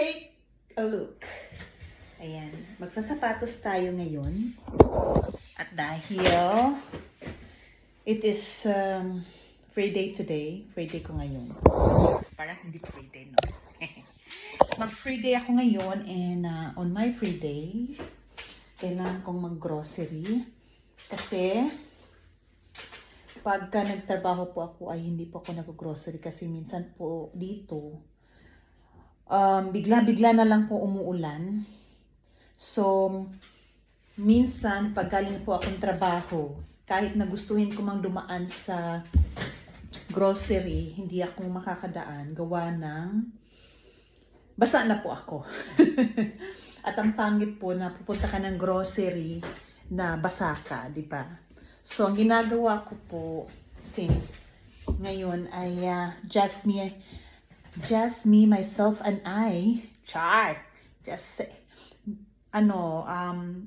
take a look. Ayan, magsasapatos tayo ngayon. At dahil it is free day today, free day ko ngayon. Parang hindi free day, no? Mag-free day ako ngayon and on my free day, kailangan kong mag-grocery. Kasi pagka nagtrabaho po ako ay hindi po ako nag-grocery kasi minsan po dito bigla-bigla na lang po umuulan. So, minsan pag galing po akong trabaho, kahit na gustuhin ko mang dumaan sa grocery, hindi ako makakadaan gawa ng basa na po ako. At ang pangit po na pupunta ka ng grocery na basa ka, di ba? So, ang ginagawa ko po, since ngayon ay just me, myself, and I,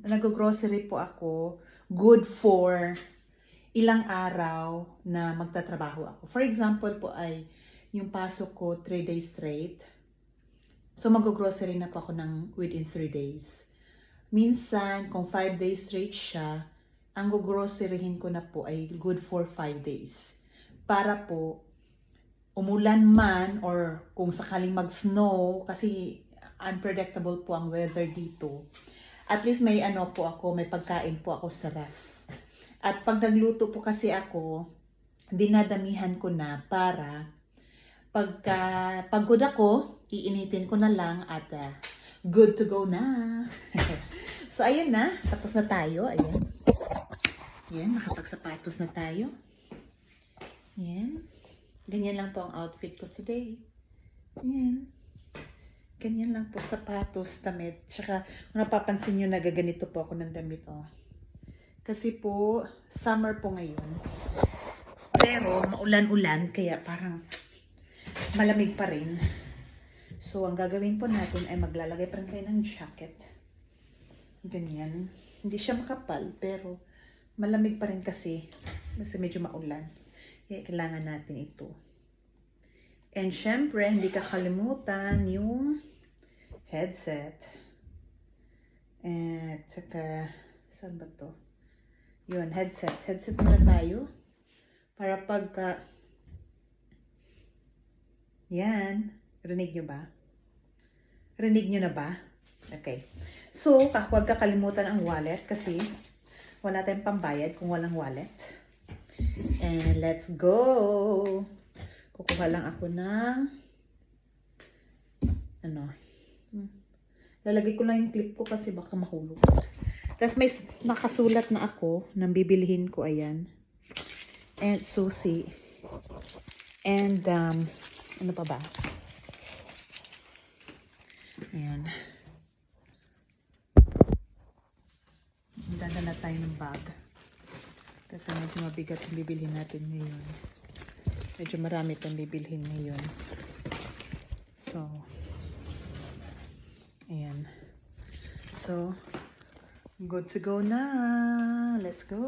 nag-grocery po ako, good for ilang araw na magtatrabaho ako. For example po ay, yung pasok ko 3 days straight. So, mag-grocery na po ako within 3 days. Minsan, kung 5 days straight siya, ang gugroceryhin ko na po ay good for 5 days. Para po, umulan man or kung sakaling mag-snow, kasi unpredictable po ang weather dito, at least may may pagkain po ako sa ref. At pag nagluto po kasi ako, dinadamihan ko na para pagka pagod ako, iinitin ko na lang at good to go na. So, ayan na. Tapos na tayo. Ayan. Ayan, nakapagsapatos na tayo. Ayan. Ganyan lang po ang outfit ko today. Ayan. Ganyan lang po, sapatos, damit. Tsaka, kung napapansin nyo, nagaganito po ako ng damit, oh. Kasi po, summer po ngayon. Pero, maulan-ulan, kaya parang malamig pa rin. So, ang gagawin po natin ay maglalagay pa rin tayo ng jacket. Ganyan. Hindi siya makapal, pero malamig pa rin kasi medyo maulan. Kaya kailangan natin ito. And syempre, hindi kakalimutan yung headset. At saka, saan ba to? Yun, headset. Headset muna tayo. Para pagka, yan. Rinig nyo ba? Rinig nyo na ba? Okay. So, huwag kakalimutan ang wallet kasi wala tayong pambayad kung walang wallet. And let's go! Kukuha lang ako ng lalagay ko lang yung clip ko kasi baka mahulog. Tapos may nakasulat na ako ng bibilihin ko, ayan. And susi. And ano pa ba? Ayan. Dadala tayo ng bag. Kasi medyo mabigat yung bibilhin natin ngayon. Medyo marami itong bibilhin ngayon. So, ayan. So, good to go na. Let's go.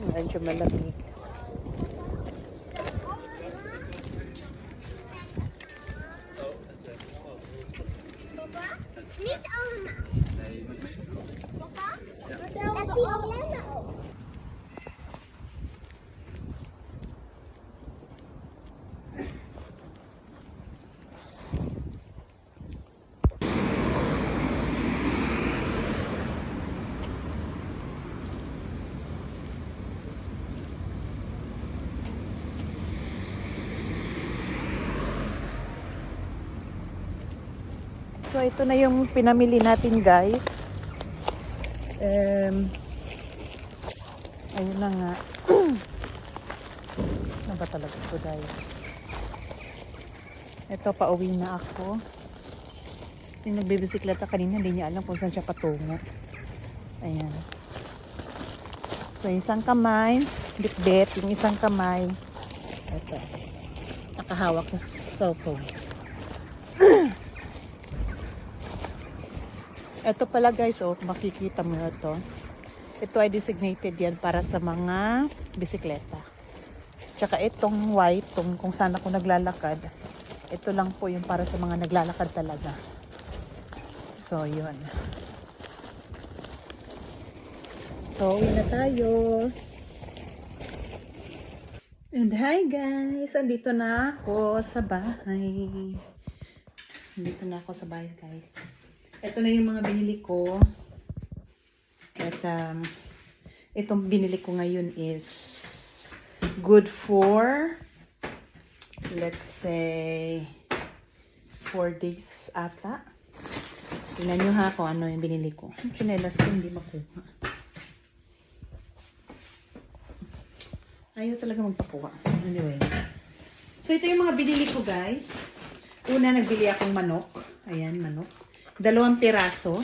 Medyo malamig. Niet allemaal. Papa? Heb je allemaal? So, ito na yung pinamili natin, guys. Ayun na nga. Ano ba talaga ito, guys? Ito, pauwi na ako. Yung nagbibisikleta kanina, hindi niya alam kung saan siya patungo. Ayan. So, yung isang kamay, bit-bit. Yung isang kamay, ito, nakahawak sa cellphone. Ito pala guys, oh, makikita mo ito. Ito ay designated yan para sa mga bisikleta. Tsaka itong white, kung saan ako naglalakad, ito lang po yung para sa mga naglalakad talaga. So, yun. So, uwi na tayo. And hi guys! Andito na ako sa bahay. Andito na ako sa bahay guys. Ito na yung mga binili ko. At itong binili ko ngayon is good for, let's say, 4 days ata. Tingnan nyo ha kung ano yung binili ko. Yung chinelas ko hindi makuha. Ayaw talaga magpakuha. Anyway. So, ito yung mga binili ko guys. Una, nagbili akong manok. Ayan, manok. 2 piraso.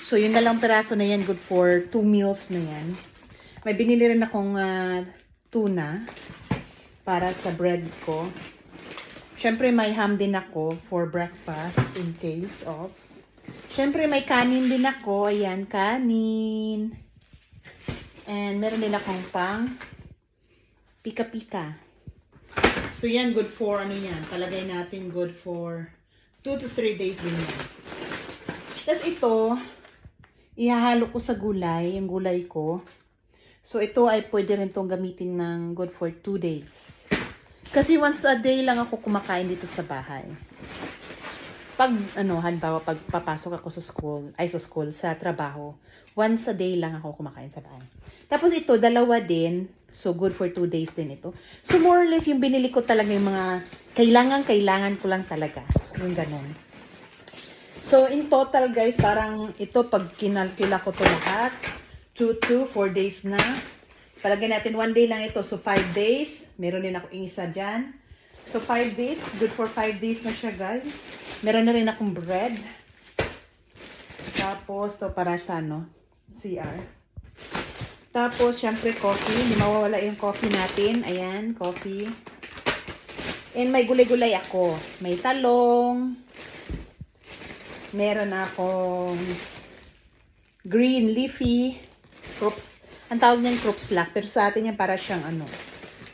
So, yung 2 piraso na yan, good for 2 meals na yan. May binili rin akong tuna para sa bread ko. Siyempre, may ham din ako for breakfast in case of. Siyempre, may kanin din ako. Ayan, kanin. And meron din akong pang pika-pika. So, yan, good for, ano yan, palagay natin good for 2 to 3 days din yan. Tapos ito, ihahalo ko sa gulay, yung gulay ko. So, ito ay pwede rin itong gamitin ng good for 2 days. Kasi once a day lang ako kumakain dito sa bahay. Pag, halimbawa, pag papasok ako sa trabaho, once a day lang ako kumakain sa bahay. Tapos ito, 2 din. So, good for 2 days din ito. So, more or less, yung binili ko talaga yung mga kailangan ko lang talaga. Yung ganun. So, in total, guys, parang ito, pag kinalkila ko to lahat, 2 to 4 days na. Palagay natin, 1 day lang ito. So, 5 days. Meron din ako isa dyan. So, 5 days. Good for 5 days na siya, guys. Meron na rin akong bread. Tapos, to para sa, CR. Tapos, syempre, coffee. Hindi mawawala yung coffee natin. Ayan, coffee. And may gulay-gulay ako. May talong. Meron akong green leafy crops. Ang tawag niyan crops slack. Pero sa atin yan para siyang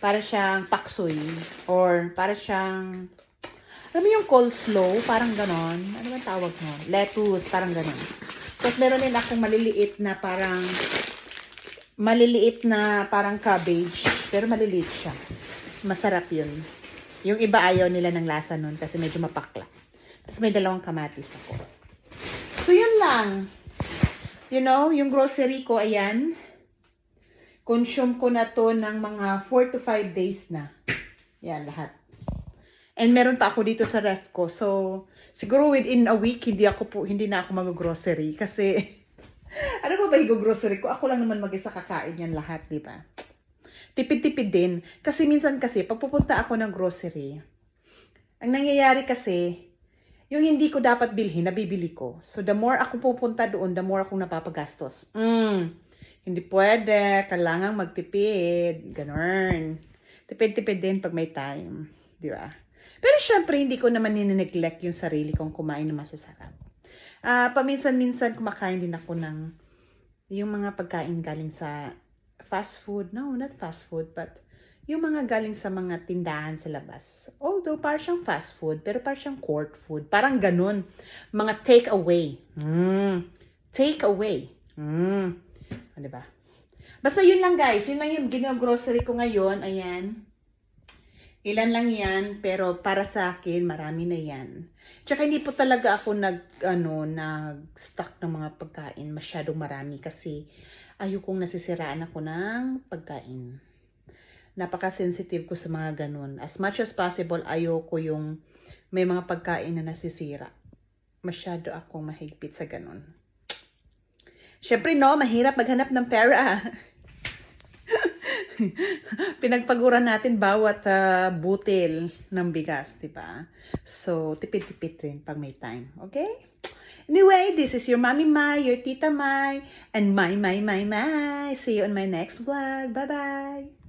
para siyang paksoy. Or para siyang, alam mo yung coleslaw? Parang ganon. Ano ba tawag mo? Lettuce. Parang ganon. Tapos meron din akong maliliit na parang cabbage. Pero maliliit siya. Masarap yun. Yung iba ayaw nila ng lasa nun kasi medyo mapakla. Tapos may 2 kamatis ako. So, yun lang. Yung grocery ko, ayan. Consume ko na to ng mga 4 to 5 days na. Yan, lahat. And meron pa ako dito sa ref ko. So, siguro within a week, hindi na ako mag-grocery. Kasi, ano ba grocery ko? Ako lang naman mag-isa kakain yan lahat, di ba? Tipid-tipid din. Kasi minsan pag pupunta ako ng grocery, ang nangyayari kasi, yung hindi ko dapat bilhin, nabibili ko. So, the more ako pupunta doon, the more akong napapagastos. Hindi pwede. Kailangan magtipid. Ganon. Tipid-tipid din pag may time. Di ba? Pero syempre, hindi ko naman nine-neglect yung sarili kong kumain na masasarap. Paminsan-minsan kumakain din ako ng yung mga pagkain galing sa fast food. No, not fast food, but yung mga galing sa mga tindahan sa labas. Although, parang siyang fast food, pero parang siyang court food. Parang ganun. Mga take away. Take away. Diba? Basta yun lang guys. Yun lang yung gino-grocery ko ngayon. Ayan. Ilan lang yan, pero para sa akin, marami na yan. Tsaka hindi po talaga ako nag-stock ng mga pagkain. Masyadong marami kasi ayokong nasisiraan ako ng pagkain. Napaka-sensitive ko sa mga ganun. As much as possible, ayoko yung may mga pagkain na nasisira. masyado akong mahigpit sa ganun. Syempre no, mahirap maghanap ng pera. Pinagpaguran natin bawat butil ng bigas, di ba? So, tipid-tipid rin pag may time. Okay? Anyway, this is your Mommy Mai, your Tita Mai, and my. See you on my next vlog. Bye-bye!